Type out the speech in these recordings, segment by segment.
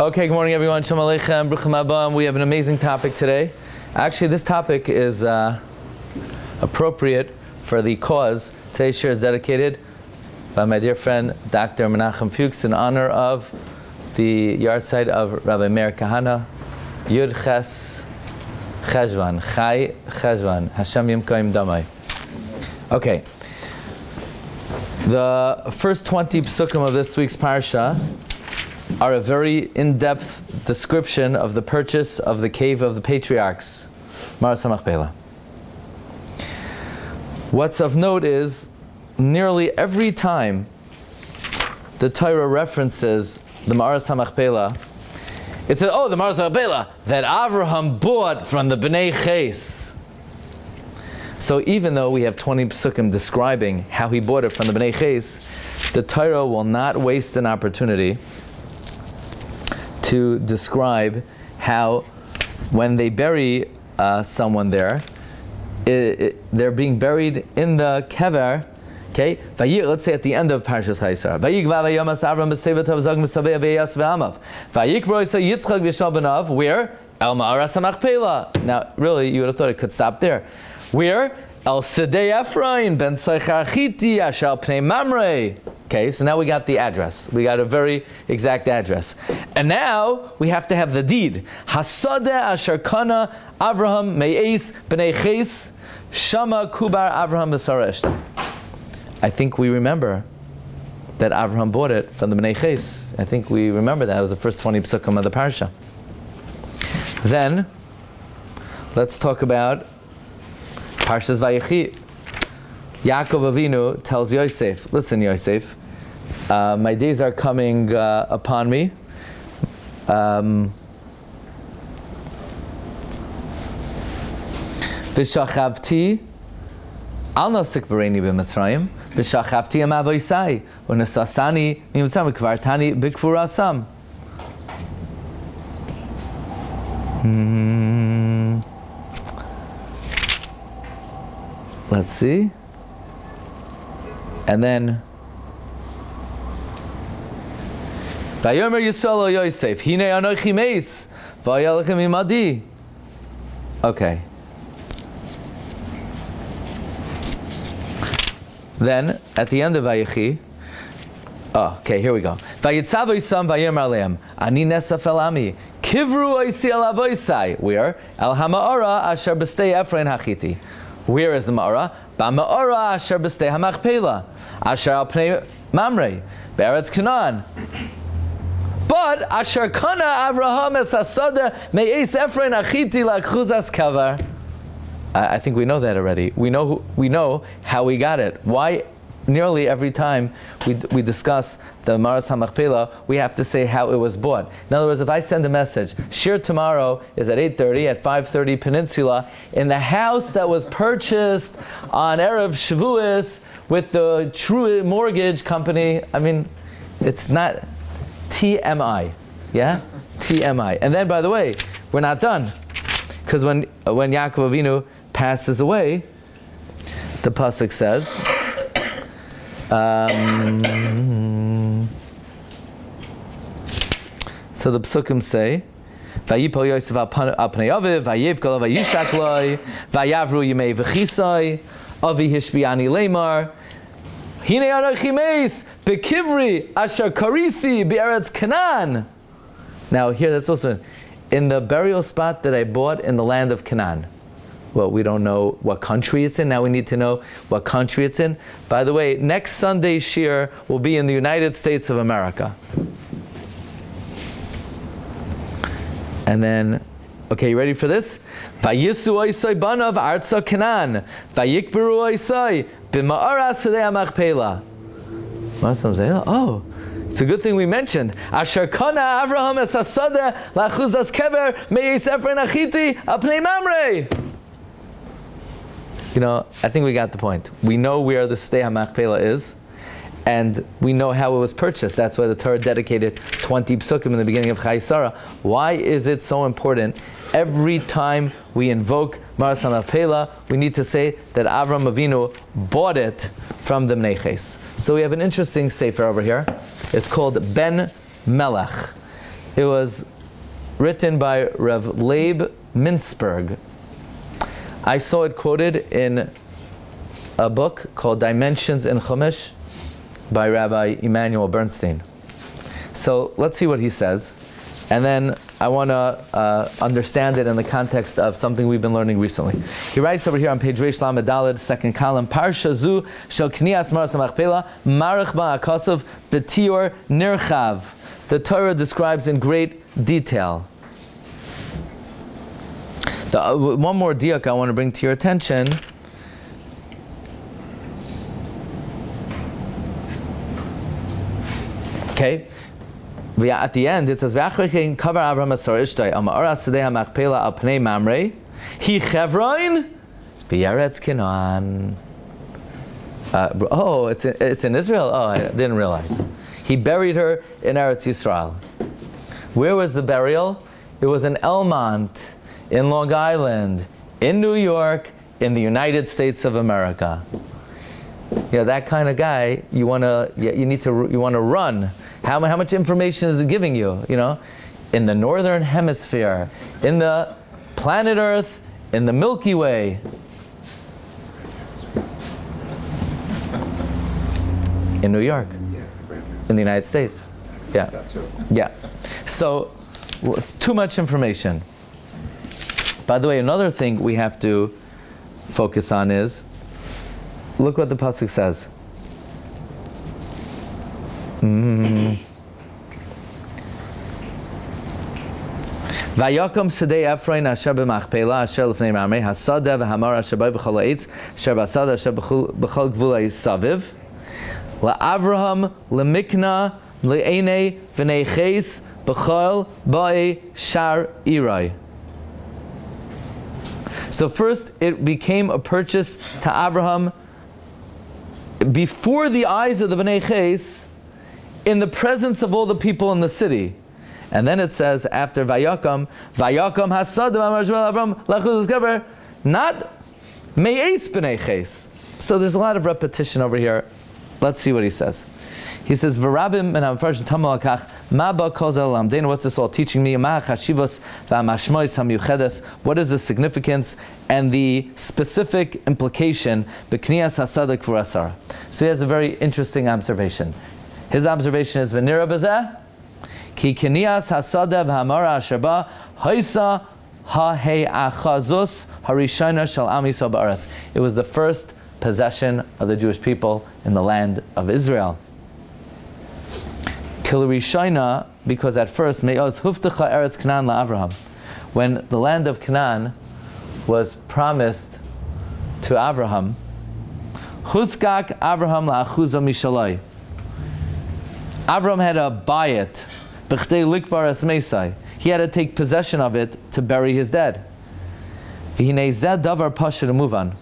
Okay, good morning everyone. Shalom Aleichem, Bruchim Haba. We have an amazing topic today. Actually, this topic is appropriate for the cause. Today's share is dedicated by my dear friend Dr. Menachem Fuchs in honor of the yahrzeit of Rabbi Meir Kahana, Yud Ches Cheshvan, Chai Cheshvan, Hashem Yimkoim Damai. Okay. The first 20 psukim of this week's Parsha are a very in-depth description of the purchase of the cave of the patriarchs, Machpelah. What's of note is, nearly every time the Torah references the Machpelah, it says, the Machpelah that Avraham bought from the Bnei Ches. So even though we have 20 psukim describing how he bought it from the Bnei Ches, the Torah will not waste an opportunity to describe how when they bury someone there, they're being buried in the kever. Okay, let's say at the end of Parshat Chayei. Where El Ma'aras Machpelah. Now, really, you would have thought it could stop there. Where El Sidei Ephraim ben Soichar Chiti Ashal Pnei Mamre. Okay, so now we got the address. We got a very exact address. And now we have to have the deed. Hasadeh Asher Kana Avraham Me'es Bnei Ches Shama Kubar Avraham B'Sara Eshta. I think we remember that Avraham bought it from the Bnei Ches. I think we remember that. It was the first 20 psukim of the Parsha. Then, let's talk about Parshas Vayechi. Yaakov Avinu tells Yosef, listen Yosef, my days are coming upon me. V'shachavti al nosik b'reini b'Mitzrayim v'shachavti am avoisai u'nesasani mimitzrayim v'kvartani b'kvurasam. Let's see. And then Vayomer Yisrael Yosef Hine Anochi Meis Vayalchem Imadi. Okay. Then at the end of Vayechi, okay, here we go. Vayitzav Yisam Vayomer Aleim Ani Nesaf Elami Kivru Oisi El Avoisai. Where El Hama'ara Asher B'Stei Ephraim Hachiti. Where is the Ma'ara? Ba'Ma'ara Asher B'Stei HaMachpelah Asher Al Pnei Mamre Be'eretz Canaan. But Asher Kana Avraham Es Hasadeh Me'es Ephraim Achiti La'Chuzas Kavar. I think we know that already. We know how we got it. Why? Nearly every time we discuss the Maras HaMachpelah, we have to say how it was bought. In other words, if I send a message, shir tomorrow is at 8:30, at 5:30 Peninsula, in the house that was purchased on Erev Shavuos with the true mortgage company, I mean, it's not TMI, yeah? TMI. And then, by the way, we're not done. Because when Yaakov Avinu passes away, the pasuk says, so the psukim say, Vayipol Yosef al pnei aviv, vayivkol vayishak loi, vayavru yimei v'chisai, avi hishbiani leimar, hine anochi meis bekivri asher karisi be'eretz Canaan. Now here, that's also in the burial spot that I bought in the land of Canaan. Well, we don't know what country it's in. Now we need to know what country it's in. By the way, next Sunday's shir will be in the United States of America. And then, okay, you ready for this? Vayisu oisai banav artsa Canaan. Vayikberu oisai b'ma'ara sadei Machpelah. Oh, it's a good thing we mentioned. Asher kana Avraham es hasadeh la'chuzas kever me'es Ephraim achiti al pnei mamre. You know, I think we got the point. We know where the Sidei HaMachpelah is, and we know how it was purchased. That's why the Torah dedicated 20 psukim in the beginning of Chayei Sara. Why is it so important? Every time we invoke Maras HaMachpelah, we need to say that Avraham Avinu bought it from the Bnei Ches. So we have an interesting sefer over here. It's called Ben Melech. It was written by Rav Leiv Minsberg. I saw it quoted in a book called Dimensions in Chumash by Rabbi Emanuel Bernstein. So let's see what he says, and then I want to understand it in the context of something we've been learning recently. He writes over here on page Reish Lamed Daled, second column, Parsha zu shel Kinyan Machpelah marich ba'akasav b'tior nirchav. The Torah describes in great detail. One more diak I want to bring to your attention. Okay. At the end it says, "V'achrechein kavar Avraham asar ishtay amar asadei haMachpelah al pnei mamrei hi chevron v'yeretz Kinyan." It's in Israel. Oh, I didn't realize. He buried her in Eretz Yisrael. Where was the burial? It was in Elmont, in Long Island, in New York, in the United States of America. You know, that kind of guy, you want to run. How much information is it giving you? You know, in the northern hemisphere, in the planet Earth, in the Milky Way. In New York, in the United States. Yeah. So, it's too much information. By the way, another thing we have to focus on is, look what the pasuk says. Vayakom sedei Ephraim asher b'Machpelah asher lefnei Mamrei hasadeh v'hamar asher b'chol ha'etz asher b'asad asher b'chol gvul saviv la'Avraham le'mikna le'enei v'nei ches b'chol ba'ei shar irai. So first, it became a purchase to Avraham before the eyes of the Bnei Ches, in the presence of all the people in the city. And then it says, after Vayakom hasad Avram lachuz kever, not me'es Bnei Ches. So there's a lot of repetition over here. Let's see what he says. He says, "V'rabim and Amfarshim tamal akach ma ba kol zel lamdein." What's this all teaching me? Ma chashivos v'amashmois hamyuchedes. What is the significance and the specific implication? B'kniyas hasadik v'rasara. So he has a very interesting observation. His observation is v'nira b'zeh ki kniyas hasada v'hamara asher ba haisa ha'hei achazus harishana shel am Yisrael ba'aretz. It was the first possession of the Jewish people in the land of Israel. Kilrishaina, because at first, me'oz huftacha Eretz Canaan la'Avraham, when the land of Canaan was promised to Avraham, huskak Avraham la'achuza mishalai. Avraham had to buy it, b'chtei likbar es meisai. He had to take possession of it to bury his dead. V'hinei zeh davar pashut muvan.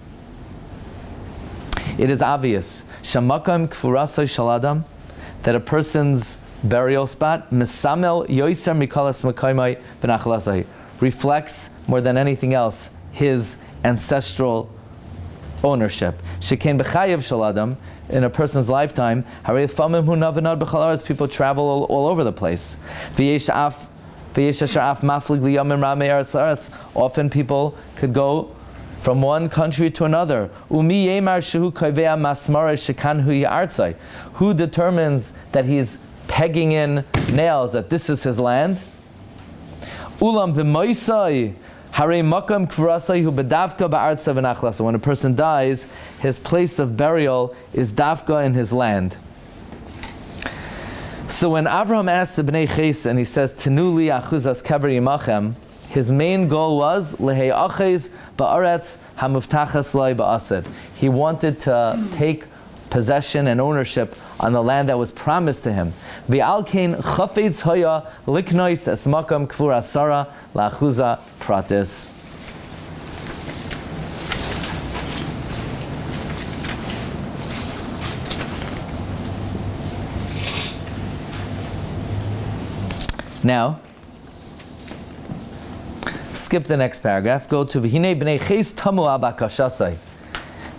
It is obvious, shamakam kfurasai shaladam, that a person's burial spot, misamel yoiser mikalas makaymai v'nachalasai, reflects more than anything else his ancestral ownership. Shechem b'chayev shaladam, in a person's lifetime, harei famim hu navanad b'chal aretz, people travel all over the place. V'yesh asher af maflig liyamim ramei eretz la'aretz, often people could go from one country to another. Umi yemar shehu kavea masmara shekanhu ya'artzai. Who determines that he's pegging in nails, that this is his land? Ulam b'moisai harei makam k'vrasai hu bedavka ba'artza v'nachlasa. When a person dies, his place of burial is davka in his land. So when Avraham asked the Bnei Ches and he says, Tenu li achuzas kever yimachem, his main goal was lehei aches ba'aretz hamuftachas loy ba'ased. He wanted to take possession and ownership on the land that was promised to him. V'alkein chafetz hoya liknois es makam kfur Sara la'achuza pratis. Now, skip the next paragraph. Go to V'hinei b'nei ches tamu al bakashasai.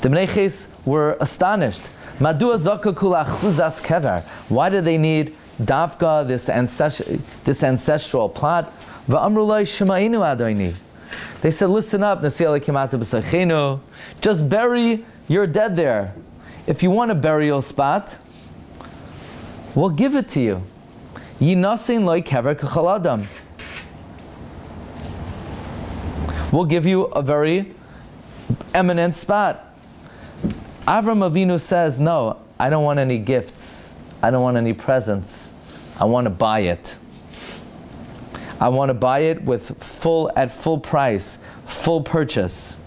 The b'nei ches were astonished. Madua zakaku la'achuzas kever. Why do they need Davka, this ancestral plot. V'amru lai shema'inu adoni. They said, listen up, just bury your dead there. If you want a burial spot, we'll give it to you. Yinasin loy kever k'chal adam. We'll give you a very eminent spot. Avraham Avinu says, no, I don't want any gifts. I don't want any presents. I want to buy it. I want to buy it at full price, full purchase.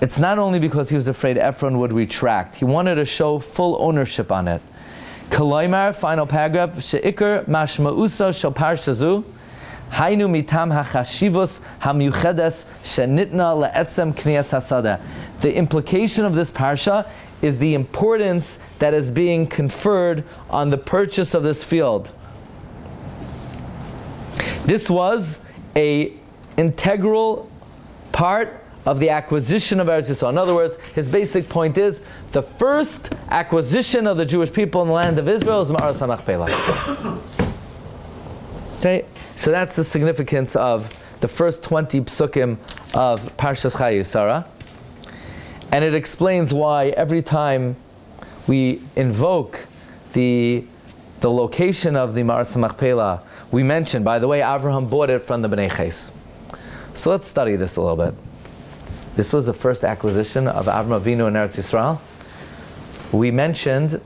It's not only because he was afraid Ephron would retract. He wanted to show full ownership on it. Kalaymar, final paragraph, she'ikr mashma'usa shel parsha zu, haynu mitam hachashivos hamyuchedes shenitna le'etzem kniyas hasada. The implication of this parsha is the importance that is being conferred on the purchase of this field. This was an integral part of the acquisition of Eretz Yisrael. In other words, his basic point is, the first acquisition of the Jewish people in the land of Israel is Ma'aras Machpelah. Okay, so that's the significance of the first 20 psukim of Parshas Chayei Sara. And it explains why every time we invoke the location of the Ma'aras Machpelah, we mention, by the way, Avraham bought it from the Bnei Ches. So let's study this a little bit. This was the first acquisition of Avraham Avinu in Eretz Yisrael. We mentioned,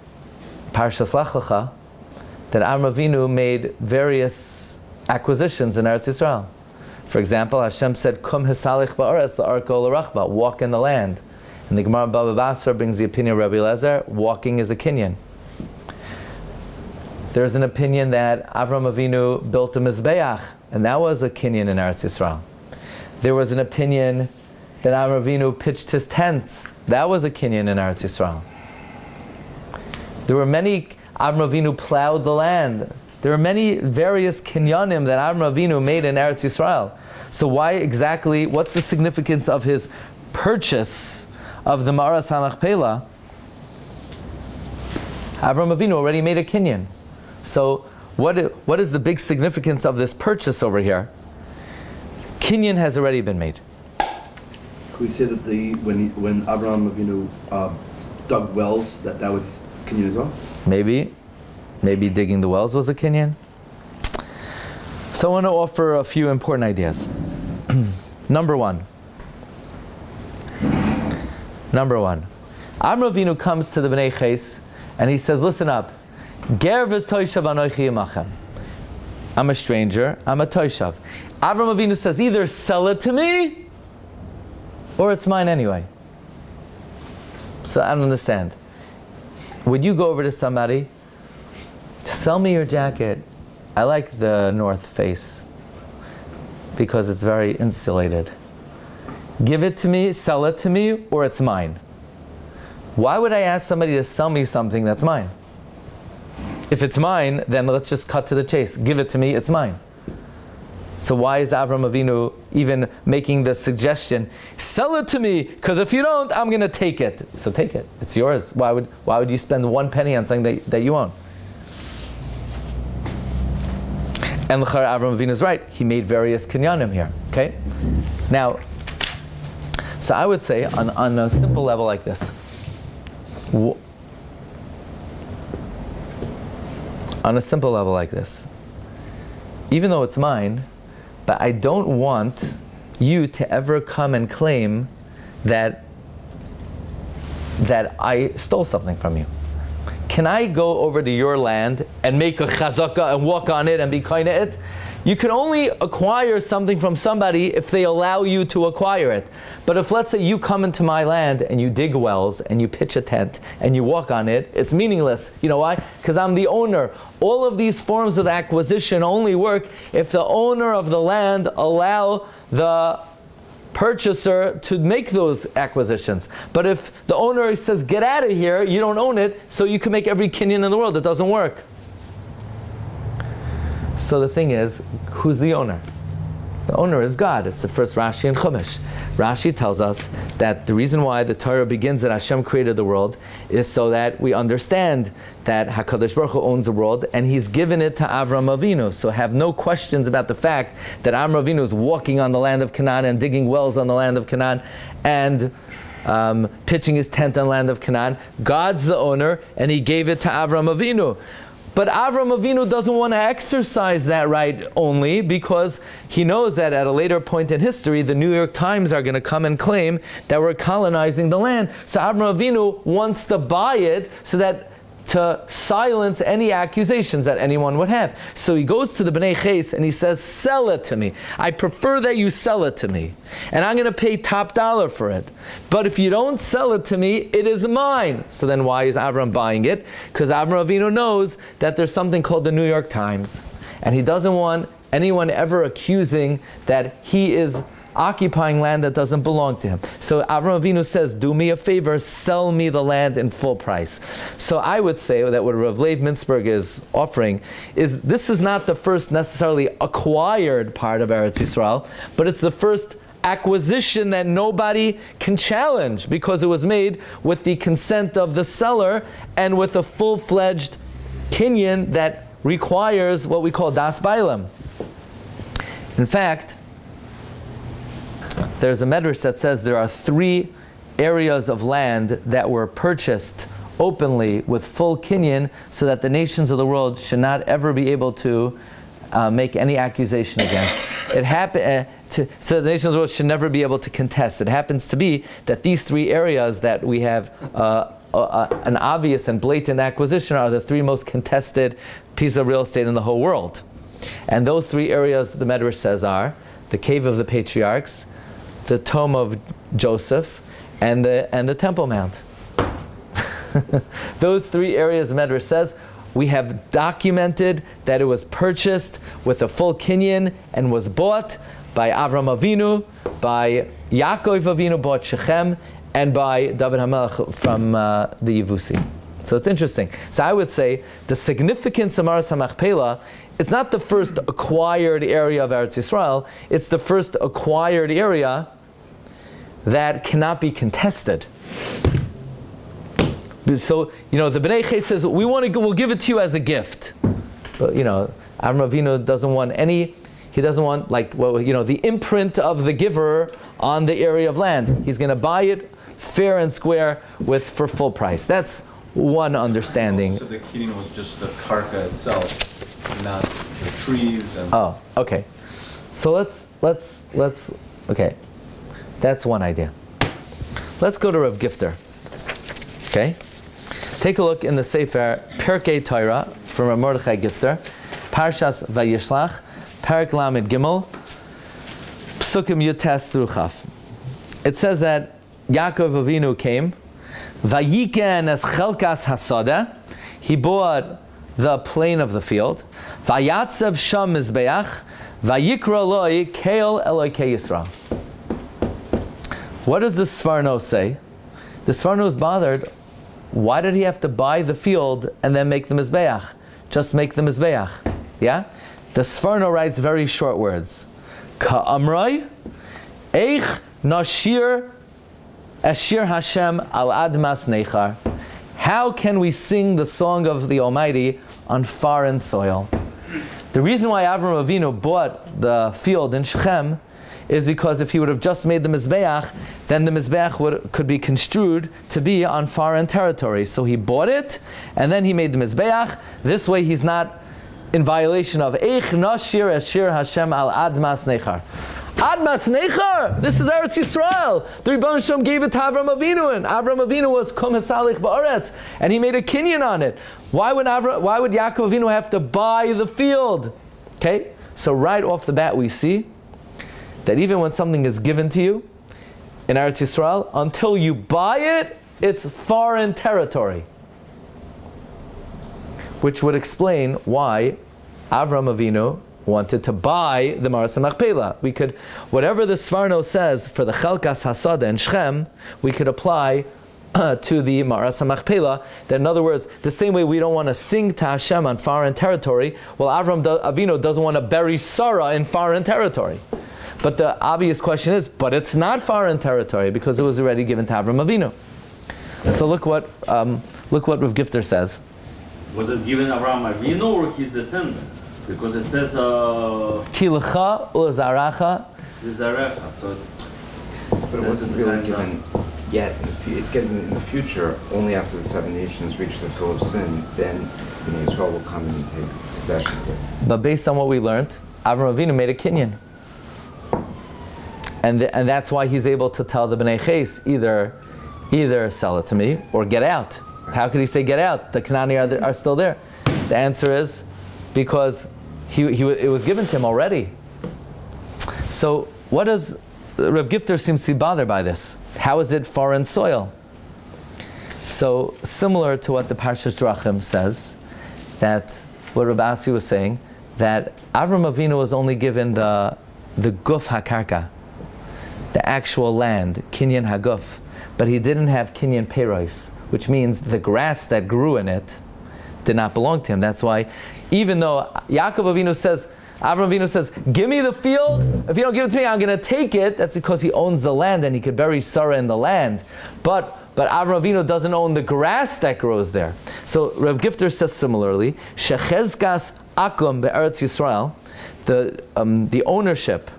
Parshas Lech Lecha, that Avraham Avinu made various acquisitions in Eretz Yisrael. For example, Hashem said, Kum hisalich ba'aretz la'arko l'rachba, walk in the land. And the Gemara Baba Basra brings the opinion of Rabbi Lezer, walking is a Kinyan. There's an opinion that Avraham Avinu built a Mizbeach, and that was a Kinyan in Eretz Yisrael. There was an opinion that Avraham Avinu pitched his tents. That was a Kinyan in Eretz Yisrael. There were many, Avraham Avinu plowed the land. There are many various Kinyanim that Avraham Avinu made in Eretz Yisrael. So why exactly, what's the significance of his purchase of the Ma'aras HaMachpelah? Avraham Avinu already made a Kinyan. So what is the big significance of this purchase over here? Kinyan has already been made. Could we say that when Avraham Avinu dug wells, that was Kinyan as well? Maybe digging the wells was a Kinyan. So I want to offer a few important ideas. Number one. Avraham Avinu comes to the Bnei Ches and he says, listen up. Ger v'toishav anochi imachem. I'm a stranger, I'm a toishav. Avraham Avinu says, either sell it to me or it's mine anyway. So I don't understand. Would you go over to somebody, sell me your jacket. I like the North Face because it's very insulated. Give it to me, sell it to me, or it's mine. Why would I ask somebody to sell me something that's mine? If it's mine, then let's just cut to the chase. Give it to me, it's mine. So why is Avraham Avinu even making the suggestion, sell it to me, because if you don't, I'm going to take it. So take it. It's yours. Why would you spend 1 penny on something that you own? And l'chara Avraham Avinu is right. He made various kinyanim here. Okay? Now, so I would say on a simple level like this, even though it's mine, but I don't want you to ever come and claim that I stole something from you. Can I go over to your land and make a chazaka and walk on it and be kind of it? You can only acquire something from somebody if they allow you to acquire it. But if, let's say, you come into my land and you dig wells and you pitch a tent and you walk on it, it's meaningless. You know why? Because I'm the owner. All of these forms of acquisition only work if the owner of the land allow the purchaser to make those acquisitions. But if the owner says, get out of here, you don't own it, so you can make every kinyan in the world. It doesn't work. So the thing is, who's the owner? The owner is God. It's the first Rashi in Chumash. Rashi tells us that the reason why the Torah begins that Hashem created the world is so that we understand that HaKadosh Baruch Hu owns the world and He's given it to Avraham Avinu. So have no questions about the fact that Avraham Avinu is walking on the land of Canaan and digging wells on the land of Canaan and pitching his tent on the land of Canaan. God's the owner and He gave it to Avraham Avinu. But Avraham Avinu doesn't want to exercise that right only because he knows that at a later point in history, the New York Times are going to come and claim that we're colonizing the land. So Avraham Avinu wants to buy it so that to silence any accusations that anyone would have. So he goes to the Bnei Ches and he says, sell it to me. I prefer that you sell it to me. And I'm going to pay top dollar for it. But if you don't sell it to me, it is mine. So then why is Avraham buying it? Because Avraham Avinu knows that there's something called the New York Times. And he doesn't want anyone ever accusing that he is occupying land that doesn't belong to him. So Avraham Avinu says, do me a favor, sell me the land in full price. So I would say that what Rav Leiv Minsberg is offering is this is not the first necessarily acquired part of Eretz Yisrael, but it's the first acquisition that nobody can challenge because it was made with the consent of the seller and with a full-fledged kinyan that requires what we call das bailam. In fact, there's a Midrash that says there are 3 areas of land that were purchased openly with full kinyan so that the nations of the world should not ever be able to make any accusation against. It happened so the nations of the world should never be able to contest. It happens to be that these 3 areas that we have an obvious and blatant acquisition are the 3 most contested pieces of real estate in the whole world. And those 3 areas, the Midrash says, are the cave of the patriarchs, the tomb of Joseph, and the Temple Mount. Those 3 areas, the Midrash says, we have documented that it was purchased with a full kinyan and was bought by Avraham Avinu, by Yaakov Avinu bought Shechem, and by David HaMelech from the Yevusi. So it's interesting. So I would say the significance of Machpelah, it's not the first acquired area of Eretz Yisrael, it's the first acquired area that cannot be contested. So, the Bnei Ches says, we'll give it to you as a gift. But, Avraham Avinu doesn't want the imprint of the giver on the area of land. He's going to buy it fair and square for full price. That's one understanding. So the kinyan was just the karka itself, not the trees and... Oh, okay. So let's okay. That's one idea. Let's go to Rav Gifter. Okay? Take a look in the Sefer Perkei Torah from Rav Mordechai Gifter, Parshas Vayishlach, Parak Lamed Gimel, Psukim Yutes through Chaf. It says that Yaakov Avinu came, Vayiken es chelkas hasada, he bought the plain of the field, Vayatzev sham mizbeach, Vayikra loi keil Elokei Yisrael. What does the Seforno say? The Seforno is bothered. Why did he have to buy the field and then make the mizbeach? Just make the mizbeach. Yeah? The Seforno writes very short words. Ka'amroi, eich nashir Ashir Hashem al admas nechar. How can we sing the song of the Almighty on foreign soil? The reason why Avraham Avinu bought the field in Shechem is because if he would have just made the Mizbeach, then the Mizbeach could be construed to be on foreign territory. So he bought it, and then he made the Mizbeach. This way he's not in violation of Eich Nashir Ashir Hashem al Admas Nechar. Admas Nechar! This is Eretz Yisrael! The Rebbeinu Shalom gave it to Avraham Avinu, and Avraham Avinu was Kum Hasalich Ba'aretz, and he made a kinyan on it. Why would Yaakov Avinu have to buy the field? Okay, so right off the bat we see that even when something is given to you in Eretz Yisrael, until you buy it, it's foreign territory. Which would explain why Avraham Avinu wanted to buy the Maras Machpelah. We could, whatever the Seforno says for the Chelkas Hasada and Shechem, we could apply to the Maras Machpelah. That in other words, the same way we don't want to sing to Hashem on foreign territory, well, Avraham Avinu doesn't want to bury Sara in foreign territory. But the obvious question is, but it's not foreign territory because it was already given to Avraham Avinu. So look what Rav Gifter says. Was it given Avraham Avinu or his descendants? Because it says Ki lecha u'zaracha. Zarecha. So it's, but it wasn't really given yet. It's given in the future only after the 7 nations reach the fill of sin. Then Israel will come and take possession of it. But based on what we learned, Avraham Avinu made a Kinyan. And that's why he's able to tell the Bnei Ches, either sell it to me or get out. How could he say get out? The Canaani are still there. The answer is because it was given to him already. So what does Rav Gifter seems to be bothered by this? How is it foreign soil? So similar to what the Parshat Drachim says, that what Rabbi Asi was saying, that Avraham Avinu was only given the guf hakarka, the actual land, Kinyan HaGuf, but he didn't have Kinyan Perot, which means the grass that grew in it did not belong to him. That's why, even though Avraham Avinu says, give me the field, if you don't give it to me, I'm going to take it, that's because he owns the land and he could bury Sara in the land. But Avraham Avinu doesn't own the grass that grows there. So Rav Gifter says similarly, Shechezkas akum be'Eretz Yisrael, the ownership,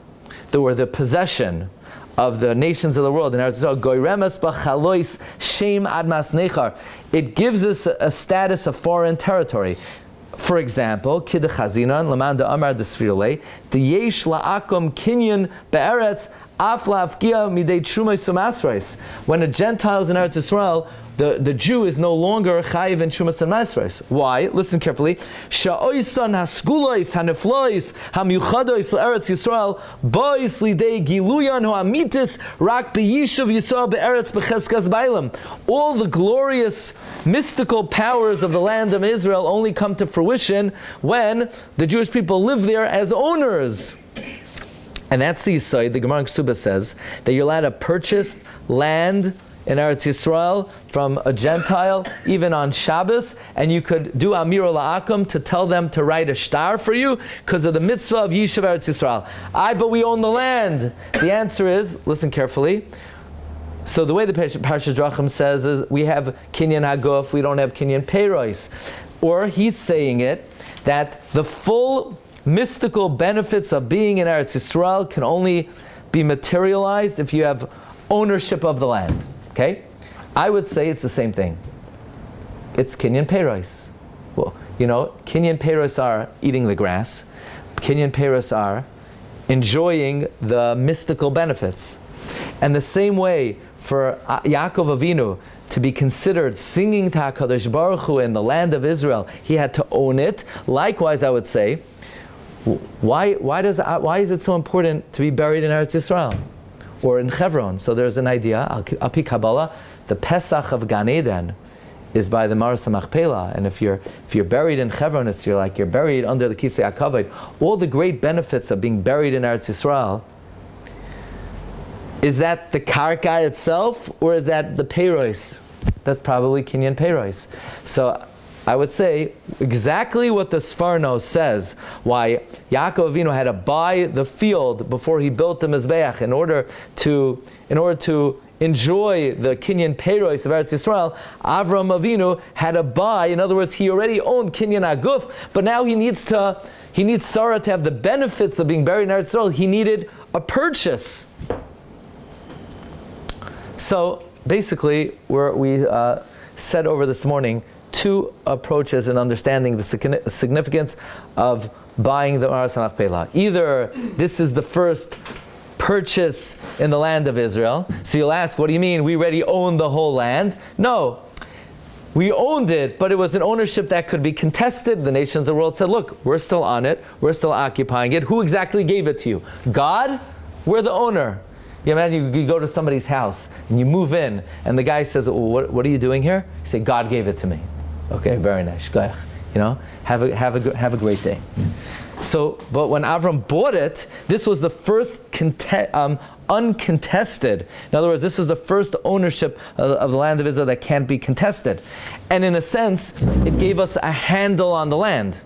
the possession of the nations of the world in Eretz Yisrael, goyremes b'chalois shem admas nechar. It gives us a status of foreign territory. For example, kid chazinan laman de amar de sfirule de yesh la'akum kinyan be'eretz af la'afkia midei trumay sumasreis. When a Gentile is in Eretz Yisrael, the Jew is no longer chayiv in Shumas and Masreis. Why? Listen carefully. Sha'oisan hasgulois haneflois hamyuchadois l'Eretz Yisrael bois lidei giluyan ho'amitis rak b'yishuv Yisrael be'eretz b'cheskas bailam. All the glorious mystical powers of the land of Israel only come to fruition when the Jewish people live there as owners. And that's the Yisod. The Gemara in Ksuba says that you're allowed to purchase land in Eretz Yisrael from a Gentile, even on Shabbos, and you could do Amir La'akum to tell them to write a shtar for you because of the mitzvah of Yishuv Eretz Yisrael. But we own the land. The answer is, listen carefully, so the way the Parshat Drachim says is we have Kinyan HaGuf, we don't have Kinyan Perot. Or he's saying it, that the full mystical benefits of being in Eretz Yisrael can only be materialized if you have ownership of the land. Okay? I would say it's the same thing. It's Kinyan Perot. Well, Kinyan Perot are eating the grass. Kinyan Perot are enjoying the mystical benefits. And the same way for Yaakov Avinu to be considered singing to HaKadosh Baruch Hu in the land of Israel, he had to own it. Likewise, I would say, why is it so important to be buried in Eretz Yisrael? Or in Hebron. So there's an idea, Api Kabbalah, the Pesach of Gan Eden is by the Maras Machpelah, and if you're buried in Hebron, you're buried under the Kisei HaKavod. All the great benefits of being buried in Eretz Yisrael, is that the Karka itself, or is that the Peiros? That's probably Kinyan Perot. So I would say exactly what the Seforno says, why Yaakov Avinu had to buy the field before he built the Mizbeach in order to enjoy the Kinyan Perot of Eretz Yisrael. Avraham Avinu had to buy, in other words, he already owned Kinyan HaGuf, but now he needs Sara to have the benefits of being buried in Eretz Yisrael. He needed a purchase. So basically, we said over this morning, two approaches in understanding the significance of buying the Maras Machpelah. Either this is the first purchase in the land of Israel. So you'll ask, what do you mean? We already own the whole land? No. We owned it, but it was an ownership that could be contested. The nations of the world said, look, we're still on it. We're still occupying it. Who exactly gave it to you? God? We're the owner. You imagine you go to somebody's house and you move in and the guy says, well, what are you doing here? You say, God gave it to me. Okay, very nice. Have a great day. So, but when Avram bought it, this was the first uncontested. In other words, this was the first ownership of the land of Israel that can't be contested. And in a sense, it gave us a handle on the land.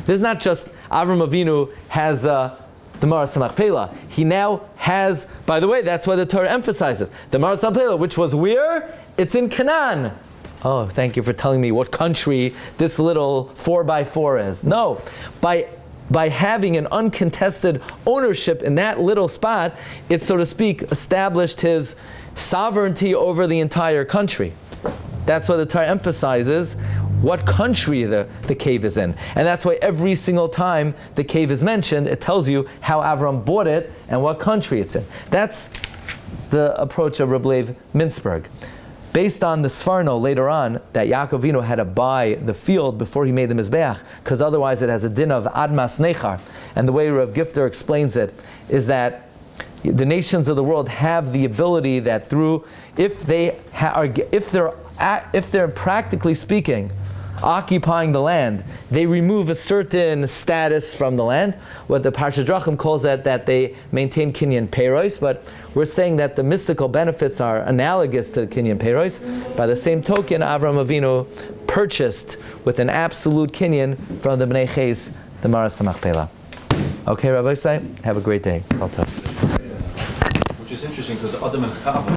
This is not just Avram Avinu has a the Maras Machpelah. He now has, by the way, that's why the Torah emphasizes, the Maras Machpelah, which was where? It's in Canaan. Oh, thank you for telling me what country this little 4x4 is. No, by having an uncontested ownership in that little spot, it, so to speak, established his sovereignty over the entire country. That's why the Torah emphasizes what country the cave is in. And that's why every single time the cave is mentioned, it tells you how Avraham bought it and what country it's in. That's the approach of Rav Leiv Minsberg. Based on the Seforno later on, that Yaakov Avinu had to buy the field before he made the Mizbeach, because otherwise it has a din of admas nechar. And the way Rav Gifter explains it is that the nations of the world have the ability that through, if they're practically speaking occupying the land, they remove a certain status from the land. What the Parsha calls that they maintain Kinyan Perot, but we're saying that the mystical benefits are analogous to Kinyan Perot. By the same token, Avraham Avinu purchased with an absolute Kinyan from the Bnei Ches, the Maras Machpelah. Okay, Rabbi, have a great day. Which is interesting because Adam and Chava